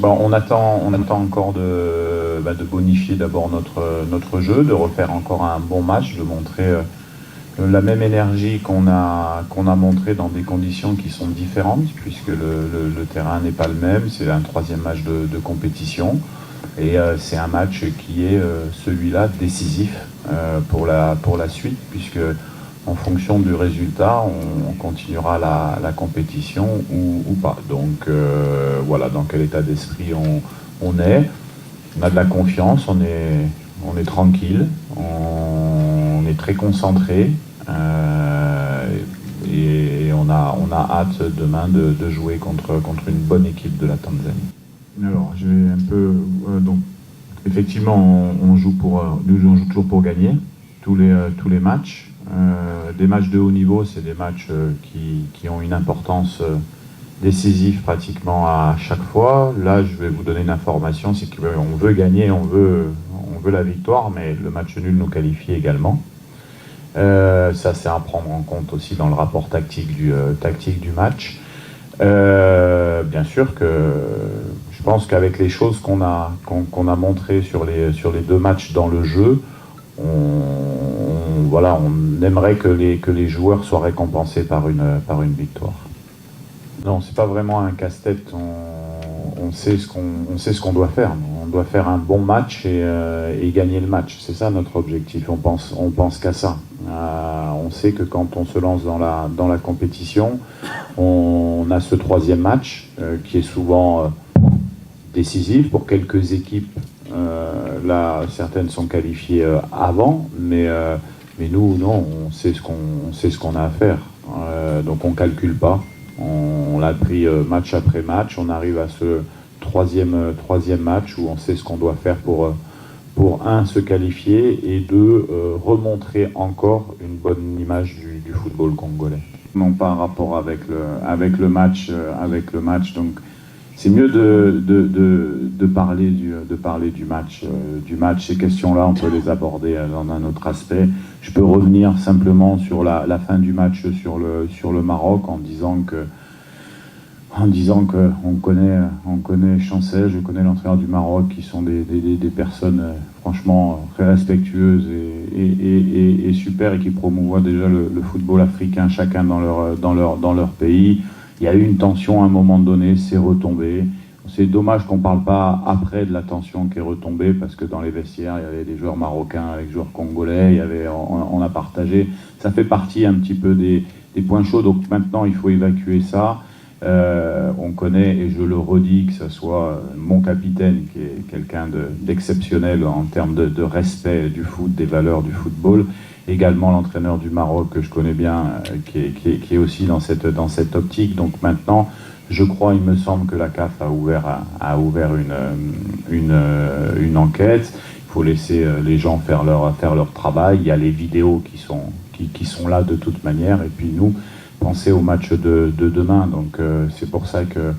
On attend encore de bonifier d'abord notre jeu, de refaire encore un bon match, de montrer la même énergie qu'on a montré dans des conditions qui sont différentes, puisque le terrain n'est pas le même. C'est un troisième match de compétition, et c'est un match qui est celui-là décisif pour la suite, puisque en fonction du résultat, on continuera la compétition ou pas. Donc voilà dans quel état d'esprit on est. On a de la confiance, on est tranquille, on est très concentré, et on a hâte demain de jouer contre une bonne équipe de la Tanzanie. Alors, je vais un peu... donc, effectivement, nous jouons toujours pour gagner tous les matchs. Des matchs de haut niveau, c'est des matchs qui ont une importance décisive pratiquement à chaque fois. Là, je vais vous donner une information, c'est qu'on veut gagner, on veut la victoire, mais le match nul nous qualifie également. Ça, c'est à prendre en compte aussi dans le rapport tactique du match. Bien sûr que je pense qu'avec les choses qu'on a montrées sur les deux matchs dans le jeu, on aimerait que les joueurs soient récompensés par une victoire. Non, c'est pas vraiment un casse-tête. On sait ce qu'on doit faire. On doit faire un bon match et gagner le match. C'est ça notre objectif. On pense qu'à ça. On sait que quand on se lance dans la compétition, on a ce troisième match qui est souvent décisif pour quelques équipes. Là, certaines sont qualifiées avant, mais nous, non, on sait ce qu'on a à faire. Donc on calcule pas. On l'a pris match après match. On arrive à ce troisième match où on sait ce qu'on doit faire pour un, se qualifier, et deux, remontrer encore une bonne image du football congolais. Non, pas un rapport avec le match. Donc c'est mieux de parler du match. Ces questions-là, on peut les aborder dans un autre aspect. Je peux revenir simplement sur la fin du match sur le Maroc en disant que on connaît Chancel, je connais l'entraîneur du Maroc, qui sont des personnes franchement très respectueuses et super, et qui promouvoient déjà le football africain, chacun dans leur pays. Il y a eu une tension à un moment donné, c'est retombé. C'est dommage qu'on ne parle pas après de la tension qui est retombée, parce que dans les vestiaires, il y avait des joueurs marocains avec des joueurs congolais, on a partagé. Ça fait partie un petit peu des points chauds, donc maintenant il faut évacuer ça. On connaît, et je le redis, que ce soit mon capitaine, qui est quelqu'un d'exceptionnel en termes de respect du foot, des valeurs du football, également l'entraîneur du Maroc que je connais bien, qui est aussi dans cette optique. Donc maintenant, je crois, il me semble que la CAF a ouvert une enquête. Il faut laisser les gens faire leur travail. Il y a les vidéos qui sont là de toute manière, et puis nous, penser au match de demain. Donc c'est pour ça que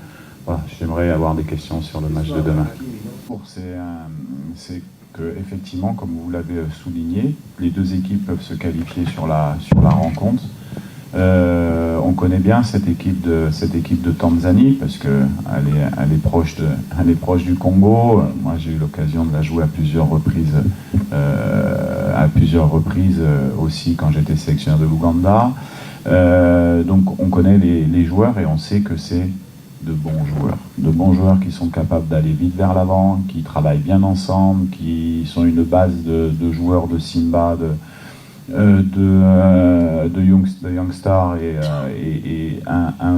j'aimerais avoir des questions sur le match de demain. C'est que, effectivement, comme vous l'avez souligné, les deux équipes peuvent se qualifier sur la rencontre. On connaît bien cette équipe de Tanzanie, parce que elle est proche du Congo. Moi, j'ai eu l'occasion de la jouer à plusieurs reprises aussi quand j'étais sélectionneur de l'Ouganda. Donc on connaît les joueurs, et on sait que c'est de bons joueurs qui sont capables d'aller vite vers l'avant, qui travaillent bien ensemble, qui sont une base de joueurs de Simba, de Youngstar, et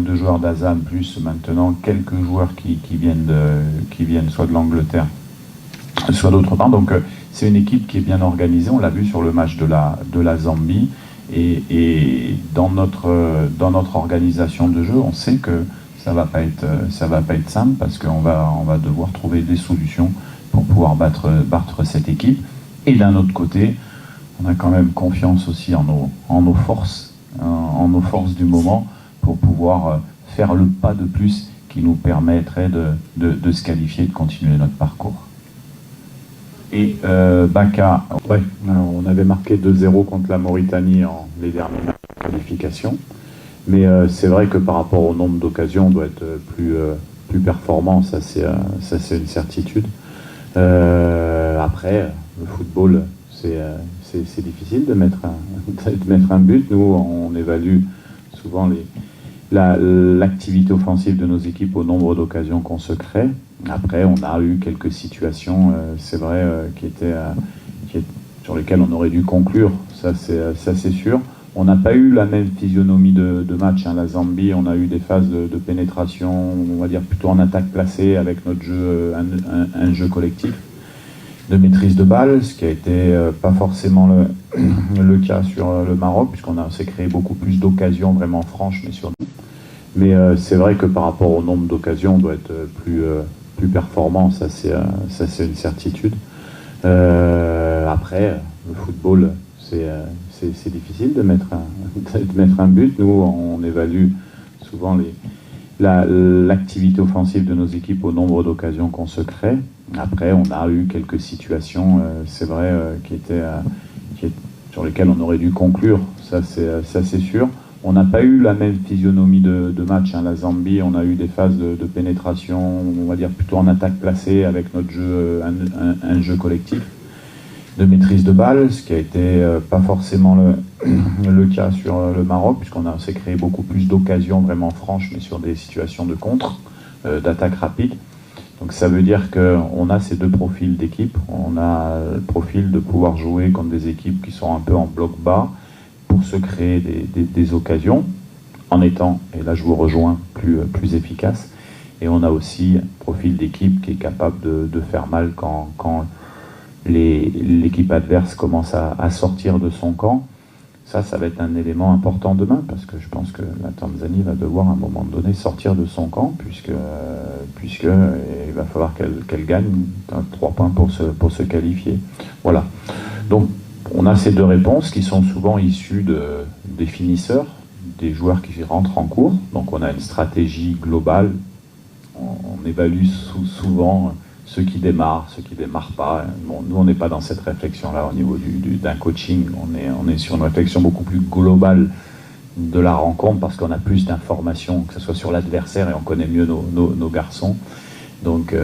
deux joueurs d'Azam, plus maintenant quelques joueurs qui viennent soit de l'Angleterre, soit d'autre part. Donc c'est une équipe qui est bien organisée. On l'a vu sur le match de la Zambie. Et dans notre organisation de jeu, on sait que ça va pas être simple, parce qu'on va devoir trouver des solutions pour pouvoir battre cette équipe. Et d'un autre côté, on a quand même confiance aussi en nos forces du moment, pour pouvoir faire le pas de plus qui nous permettrait de se qualifier et de continuer notre parcours. Et Baka, on avait marqué 2-0 contre la Mauritanie en les dernières qualifications. Mais c'est vrai que par rapport au nombre d'occasions, on doit être plus performants, ça c'est une certitude. Après, le football, c'est difficile de mettre un but. Nous, on évalue souvent l'activité offensive de nos équipes au nombre d'occasions qu'on se crée. Après, on a eu quelques situations, c'est vrai, sur lesquelles on aurait dû conclure, ça c'est sûr. On n'a pas eu la même physionomie de match. La Zambie, on a eu des phases de pénétration, on va dire plutôt en attaque placée avec notre jeu, un jeu collectif de maîtrise de balle, ce qui a été pas forcément le cas sur le Maroc, puisqu'on s'est créé beaucoup plus d'occasions vraiment franches, mais c'est vrai que par rapport au nombre d'occasions, on doit être plus performant, ça c'est une certitude. Après, le football, c'est difficile de mettre un but. Nous, on évalue souvent l'activité offensive de nos équipes au nombre d'occasions qu'on se crée. Après, on a eu quelques situations, c'est vrai, sur lesquelles on aurait dû conclure, ça c'est sûr. On n'a pas eu la même physionomie de match. La Zambie, on a eu des phases de pénétration, on va dire plutôt en attaque placée avec notre jeu, un jeu collectif de maîtrise de balle, ce qui a été pas forcément le cas sur le Maroc, puisqu'on s'est créé beaucoup plus d'occasions vraiment franches, mais sur des situations de contre, d'attaque rapide. Donc ça veut dire qu'on a ces deux profils d'équipe. On a le profil de pouvoir jouer contre des équipes qui sont un peu en bloc bas pour se créer des occasions, en étant, et là je vous rejoins, plus efficace. Et on a aussi un profil d'équipe qui est capable de faire mal quand l'équipe adverse commence à sortir de son camp. Ça va être un élément important demain, parce que je pense que la Tanzanie va devoir à un moment donné sortir de son camp, puisque il va falloir qu'elle gagne 3 points pour se qualifier. Voilà. Donc on a ces deux réponses qui sont souvent issues des finisseurs, des joueurs qui rentrent en cours. Donc on a une stratégie globale. On évalue souvent ceux qui démarrent pas. Bon, nous, on n'est pas dans cette réflexion-là au niveau d'un coaching. On est sur une réflexion beaucoup plus globale de la rencontre, parce qu'on a plus d'informations, que ce soit sur l'adversaire, et on connaît mieux nos garçons. Donc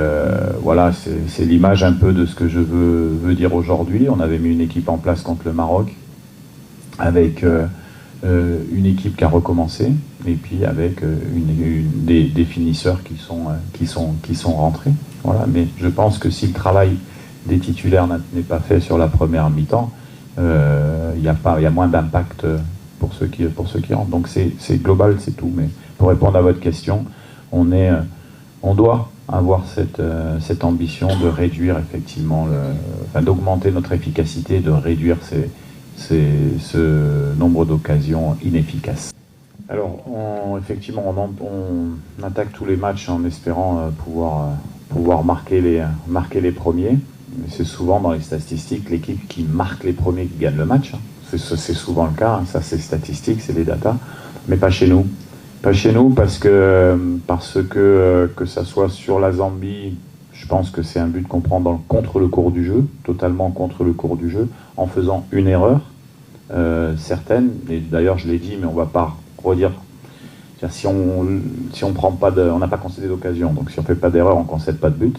voilà, c'est l'image un peu de ce que je veux dire aujourd'hui. On avait mis une équipe en place contre le Maroc, avec une équipe qui a recommencé, et puis avec des finisseurs qui sont rentrés. Voilà. Mais je pense que si le travail des titulaires n'est pas fait sur la première mi-temps, il y a moins d'impact pour ceux qui rentrent. Donc c'est global, c'est tout. Mais pour répondre à votre question, on doit avoir cette ambition de réduire effectivement, d'augmenter notre efficacité et de réduire ce nombre d'occasions inefficaces. Alors, effectivement, on attaque tous les matchs en espérant pouvoir marquer les premiers. C'est souvent dans les statistiques l'équipe qui marque les premiers qui gagne le match. C'est souvent le cas, ça c'est statistique, c'est les datas, mais pas chez nous. Pas chez nous parce que ça soit sur la Zambie, je pense que c'est un but qu'on prend contre le cours du jeu, totalement contre le cours du jeu, en faisant une erreur certaine, et d'ailleurs je l'ai dit, mais on ne va pas redire. Si on prend pas on n'a pas concédé d'occasion, donc si on ne fait pas d'erreur, on ne concède pas de but.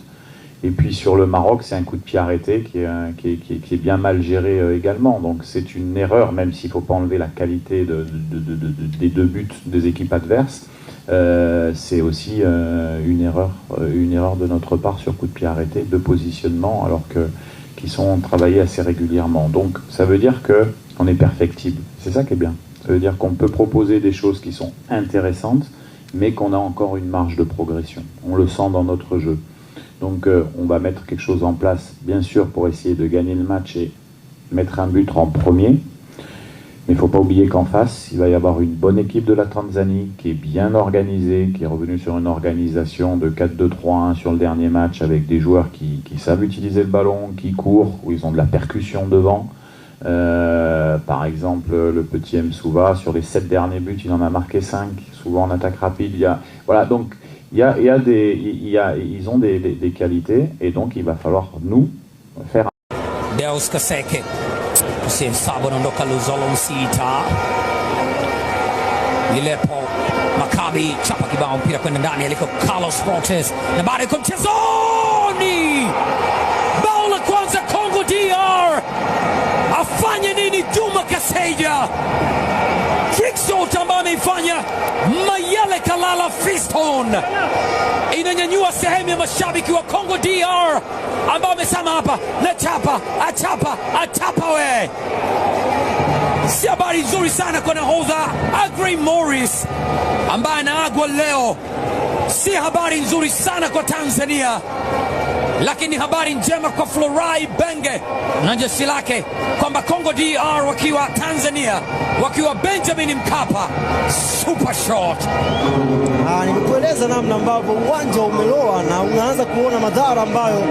Et puis sur le Maroc, c'est un coup de pied arrêté qui est bien mal géré également. Donc c'est une erreur, même s'il ne faut pas enlever la qualité des deux buts des équipes adverses. C'est aussi une erreur de notre part sur coup de pied arrêté, de positionnement, alors qu'ils sont travaillés assez régulièrement. Donc ça veut dire qu'on est perfectible. C'est ça qui est bien. Ça veut dire qu'on peut proposer des choses qui sont intéressantes, mais qu'on a encore une marge de progression. On le sent dans notre jeu. Donc on va mettre quelque chose en place, bien sûr, pour essayer de gagner le match et mettre un but en premier. Mais il ne faut pas oublier qu'en face, il va y avoir une bonne équipe de la Tanzanie qui est bien organisée, qui est revenue sur une organisation de 4-2-3-1 sur le dernier match, avec des joueurs qui savent utiliser le ballon, qui courent, où ils ont de la percussion devant. Par exemple, le petit Msouva, sur les 7 derniers buts, il en a marqué 5, souvent en attaque rapide. Voilà, donc ils ont des qualités, et donc il va falloir nous faire. Deus Kaseke, Hussein Sabo Ndoka Luzolo Msita, Ilepo Makala. Mashabi chapa kibao mpira kwenda ndani aliko Carlos Fortes na baada ya mchezoni. Bao la kwanza Congo DR. Afanye nini Juma Kaseja? Trickshot ambayo ameifanya Mayele Kalala Fiston inanyanyua sehemu ya mashabiki wa Congo DR ambao wamesema hapa na achapa we. Si habari nzuri sana kwa nahodha Agrey Morris ambaye anaagwa leo. Si habari nzuri sana kwa Tanzania, lakini habari njema kwa Florai Benge na jeshi lake kwamba Congo DR wakiwa Tanzania, wakiwa Benjamin Mkapa, super shot. Nimekueleza namna ambavyo uwanja umeloa na unaanza kuona madhara ambayo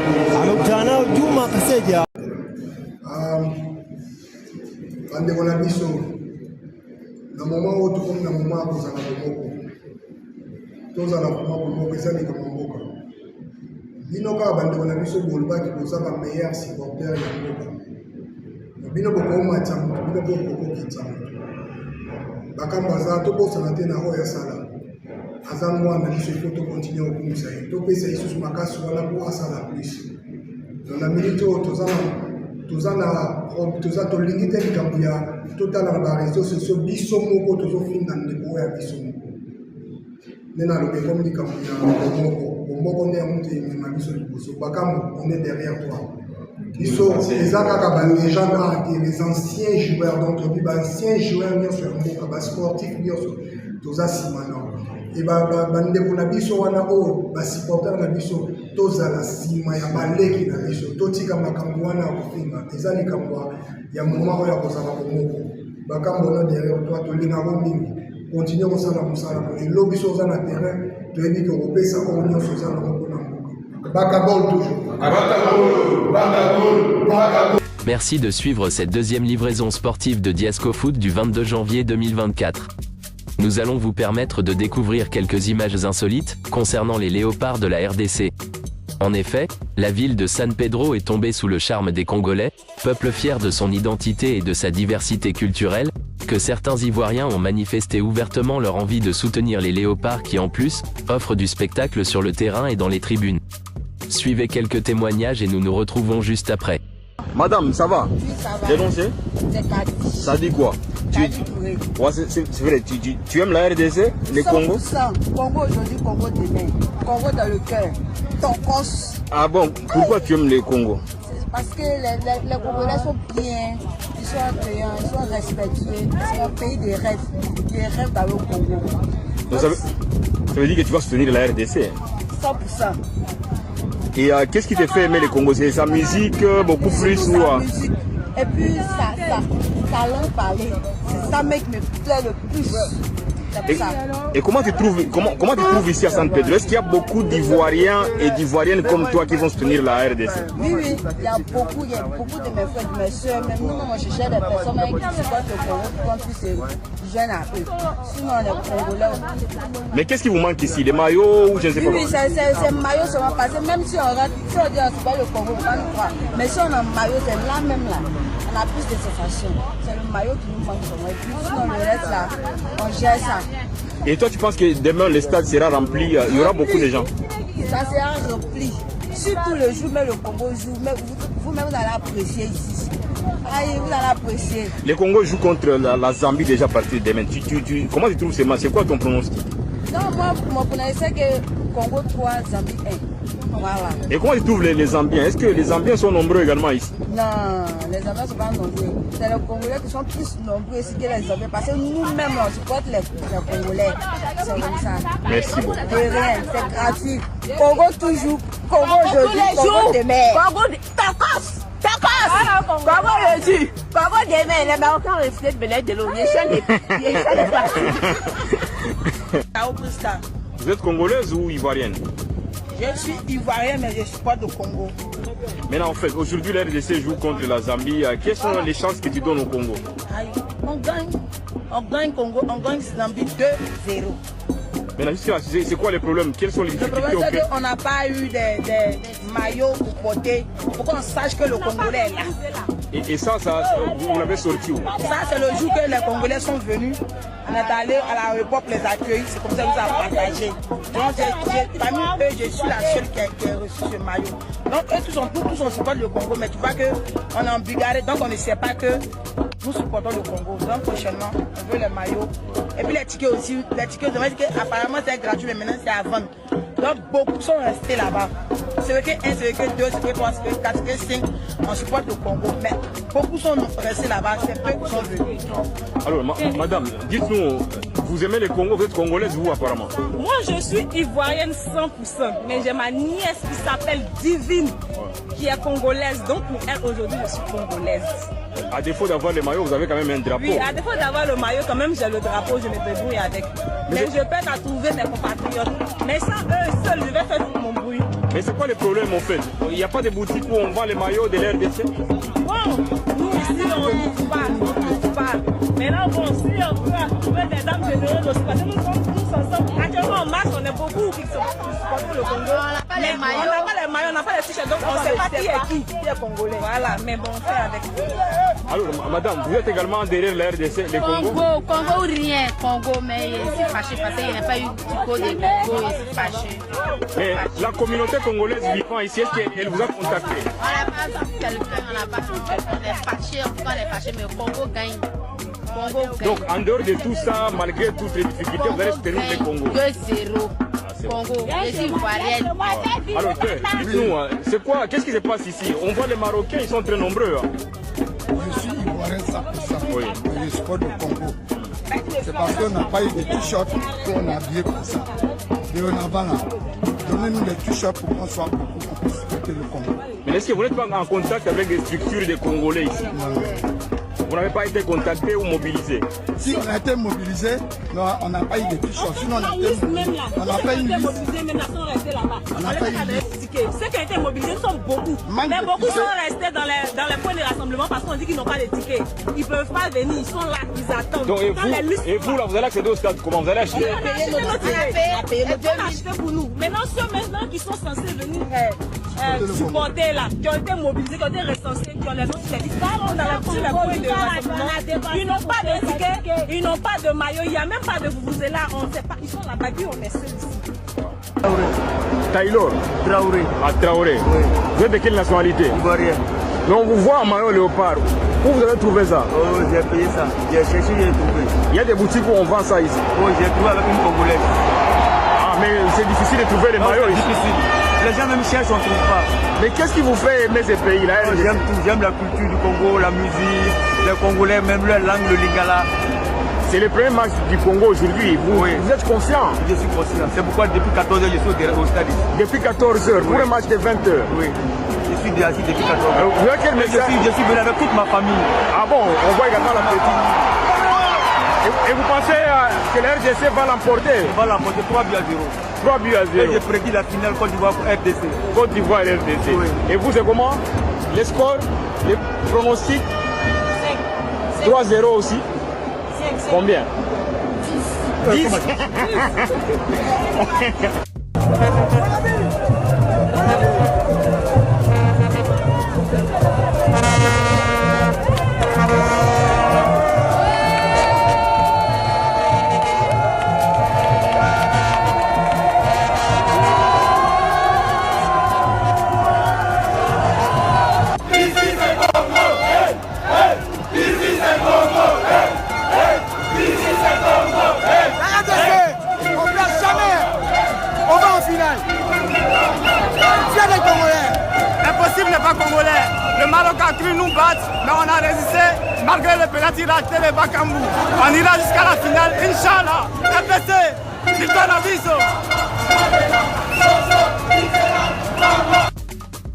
amekutana nayo Juma Kaseja. Ande kona biso na mama wotu comme na mama ko za na bomoko toza na mama bomoko ezali kama mboka bino ka bande kona biso bolba ki boza ba meilleur supporter ya mboka na bino boko matcha bino boko kitsa bakamba za to bosa na tena oya sala azangwa na biso to continuer au kumisa to pesa isu makasu wala ko asala plus na milito toza tolingi te likambo ya totala na bareseau sociaux biso moko tozofunda ndeko ya biso moko nde nalobi komi likambo ya bomoko nde yamutu emema biso liboso bakambo on est derrière toi biso eza kaka balégende ate les anciens joueurs donc tobi baancien joueur nyonso ya mboka basportif nyonso toza nsima nao e bandeko na biso wana oyo basupporter na biso tozala nsima ya baleki na biso totika makambo wana ya kofinga eza likambo ya moma oyo ya kozala bomoko bakambo na derrière toi tolingako mingi continue kosala mosala lelo biso oza na terrain toyebi ke kopesa oyo nyonso oza na moko na mboka bakabol toujours. Merci de suivre cette deuxième livraison sportive de Diasco Foot du 22 janvier 2024. Nous allons vous permettre de découvrir quelques images insolites concernant les léopards de la RDC. En effet, la ville de San Pedro est tombée sous le charme des Congolais, peuple fier de son identité et de sa diversité culturelle, que certains Ivoiriens ont manifesté ouvertement leur envie de soutenir les léopards qui en plus, offrent du spectacle sur le terrain et dans les tribunes. Suivez quelques témoignages et nous nous retrouvons juste après. Madame, ça va? Oui, ça va. Dénoncé? Ça dit quoi? Ouais, c'est vrai, tu aimes la RDC, les Congo? 100%. Congo aujourd'hui, Congo demain. Congo dans le cœur. Ton cos. Ah bon, pourquoi tu aimes les Congo? Parce que les Congolais sont bien, ils sont accueillants, ils sont respectueux. C'est un pays de rêves. Les rêves dans le Congo. Donc, ça veut dire que tu vas soutenir la RDC? 100%. Et qu'est-ce qui te fait aimer les Congo? C'est sa musique beaucoup plus ou musique. Et puis sa langue parlée. C'est ça mec me plaît le plus. Et comment tu trouves ici à San Pedro? Est-ce qu'il y a beaucoup d'Ivoiriens et d'Ivoiriennes comme toi qui vont soutenir la RDC? Oui, il y a beaucoup de mes frères, de mes soeurs, même nous, moi je cherche des personnes qui supportent le Congo pour qu'on puisse jeune à eux. Sinon on est Congolais. Mais qu'est-ce qui vous manque ici? Les maillots ou je ne sais pas? Oui, c'est maillot seulement parce que même si on rentre, si on dit on se bat le Congo, on ne va pas nous croire. Mais si on a un maillot, c'est là même là. On a plus de sensations. C'est le maillot qui nous manque seulement. Et puis sinon le reste là, on gère ça. Et toi tu penses que demain le stade sera rempli, il y aura beaucoup de gens? Ça sera rempli. Surtout le jour, mais le Congo joue. Mais vous-même vous allez apprécier ici. Aïe, vous allez apprécier. Le Congo joue contre la Zambie déjà à partir de demain. Comment tu trouves ces matchs? C'est quoi ton pronostic? Non, moi, mon pronostic c'est que Congo 3, Zambie 1. Voilà. Et comment tu trouves les Zambiens? Est-ce que les Zambiens sont nombreux également ici? Non, les Zambiens ne sont pas nombreux. C'est les Congolais qui sont plus nombreux ici que les Zambiens. Parce que nous-mêmes, on supporte les Congolais. C'est comme ça. Merci beaucoup. De rien, c'est gratuit. Congo toujours. Congo aujourd'hui, Congo demain. Congo Tacos. Congo aujourd'hui. Congo demain. Les Marocains ont refusé de venir de l'eau. Vous êtes congolaise ou ivoirienne? Je suis ivoirienne, mais je supporte le Congo. Maintenant, en fait, aujourd'hui, la RDC joue contre la Zambie. Quelles sont les chances que tu donnes au Congo? On gagne Congo, on gagne Zambie 2-0. Maintenant, c'est quoi les problèmes? Quels sont les difficultés? Le problème, c'est qu'on n'a pas eu des maillots pour porter, pour qu'on sache que le Congolais est là. Et ça, vous l'avez sorti où? Ça, c'est le jour que les Congolais sont venus. On est allé à l'aéroport les accueillir. C'est comme ça que vous avez partagé. Donc, parmi eux, je suis la seule qui a reçu ce maillot. Donc, eux, tous on supporte le Congo. Mais tu vois qu'on est en bigarré. Donc, on ne sait pas que nous supportons le Congo. Donc, prochainement, on veut les maillots. Et puis, les tickets aussi. Les tickets, apparemment, c'est gratuit, mais maintenant, c'est à vendre. Donc, beaucoup sont restés là-bas. C'est que 1, c'est que 2, c'est que 3, c'est que 4, c'est que 5. On supporte le Congo. Mais beaucoup sont restés là-bas. C'est peu qui sont venus. Alors, madame, dites-nous, vous aimez le Congo, vous êtes congolaise, vous, apparemment? Moi, je suis ivoirienne 100%. Mais j'ai ma nièce qui s'appelle Divine, qui est congolaise. Donc, pour elle, aujourd'hui, je suis congolaise. À défaut d'avoir le maillot, vous avez quand même un drapeau. Oui, à défaut d'avoir le maillot, quand même, j'ai le drapeau, je me débrouille avec. Mais je peine à trouver mes compatriotes. Mais sans eux seuls, je vais faire tout mon bruit. Mais c'est quoi le problème, en fait? Il n'y a pas de boutique où on vend les maillots de l'RDC? Bon, nous ici, on ne trouve pas. Mais là, bon, si on peut trouver des dames généreuses aussi, parce que nous sommes tous ensemble. Actuellement, en masse, on est beaucoup qui supportent le Congo. On n'a pas les maillots, on n'a pas les t-shirts, donc on ne sait pas qui est congolais. Voilà, mais bon, on fait avec. Alors, madame, vous êtes également derrière la RDC, le Congo? Congo ou rien, Congo, mais je suis fâché parce qu'il n'y a pas eu du code de Congo, je suis fâché. Mais la communauté congolaise vivant ici, est-ce qu'elle vous a contacté? On n'a pas vu quelqu'un, on n'a pas vu quelqu'un, on est fâché, en tout cas on est fâché, mais Congo gagne. Donc, en dehors de tout ça, malgré toutes les difficultés, vous allez soutenir le Congo? 2-0. Congo, je suis ivoirienne. Alors, dites-nous, c'est quoi? Qu'est-ce qui se passe ici? On voit les Marocains, ils sont très nombreux. Je suis ivoirien 100%. Oui. Je supporte le Congo. C'est parce qu'on n'a pas eu de t-shirts qu'on a habillé comme ça. Et on a là. Donnez-nous des t-shirts pour qu'on soit beaucoup pour supporter le Congo. Mais est-ce que vous n'êtes pas en contact avec des structures des Congolais ici? Non. Vous n'avez pas été contacté ou mobilisé? Si on a été mobilisé, on n'a pas eu de t-shirts. Sinon on a été mobilisé. On n'a pas eu de mobilisés, même là, sont restés là-bas. On n'a pas eu de tickets. Ceux qui ont été mobilisés sont beaucoup. Mais beaucoup sont restés dans les points de rassemblement parce qu'on dit qu'ils n'ont pas de tickets. Ils ne peuvent pas venir, ils sont là, ils attendent. Donc, et vous, là, vous allez accéder au stade comment? Vous allez acheter? On a acheté nos tickets. On a acheté pour nous. Maintenant, ceux maintenant qui sont censés venir supporter là, qui ont été mobilisés, qui ont été recensés, qui ont les noms sur les tickets, dans les points de rassemblement. Ils n'ont pas de tickets, ils n'ont pas de maillot, il n'y a même pas de vuvuzela, on ne sait pas, ils sont là-bas, puis on est seuls ici. Taylor Traoré. Ah, Traoré. Oui. Vous êtes de quelle nationalité? Ivoirien. Mais on vous voit en maillot léopard. Où vous avez trouvé ça? Oh, j'ai payé ça. J'ai cherché, j'ai trouvé. Il y a des boutiques où on vend ça ici? Oh, j'ai trouvé avec une Congolaise. Ah, mais c'est difficile de trouver les maillots ici? Difficile. Les gens même cherchent, on ne trouve pas. Mais qu'est-ce qui vous fait aimer ces pays-là? Oh, j'aime tout, j'aime la culture du Congo, la musique, les Congolais, même leur langue, le lingala. C'est le premier match du Congo aujourd'hui. Vous êtes conscient? Je suis conscient. C'est pourquoi depuis 14 h je suis au stade ici. Depuis 14 h pour un match de 20 h? Oui. Je suis assis depuis 14 h. Vous avez quel message? Je suis venu avec toute ma famille. Ah bon? On voit également la petite. Et vous pensez que la RDC va l'emporter? Va l'emporter 3 buts à 0. 3 buts à 0. Et j'ai prédit la finale Côte d'Ivoire pour RDC. Côte d'Ivoire RDC. Oui. Et vous, c'est comment? Les scores, les pronostics? 3-0 aussi? 5. Combien? 10. 10. Impossible n'est pas congolais. Le Maroc a cru nous battre, mais on a résisté malgré le penalty raté de Bakambu. On ira jusqu'à la finale, Inch'Allah. RDC, victoire à Viso.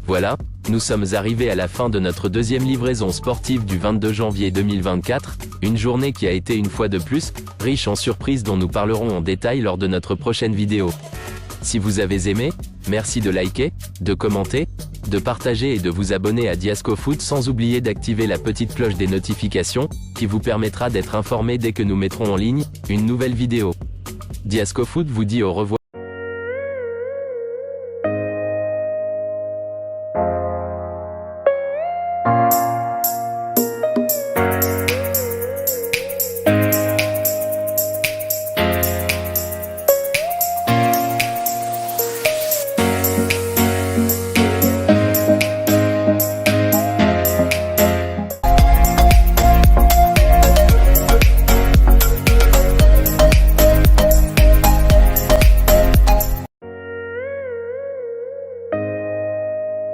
Voilà, nous sommes arrivés à la fin de notre deuxième livraison sportive du 22 janvier 2024, une journée qui a été une fois de plus, riche en surprises dont nous parlerons en détail lors de notre prochaine vidéo. Si vous avez aimé, merci de liker, de commenter, de partager et de vous abonner à Diasco Foot sans oublier d'activer la petite cloche des notifications, qui vous permettra d'être informé dès que nous mettrons en ligne une nouvelle vidéo. Diasco Foot vous dit au revoir.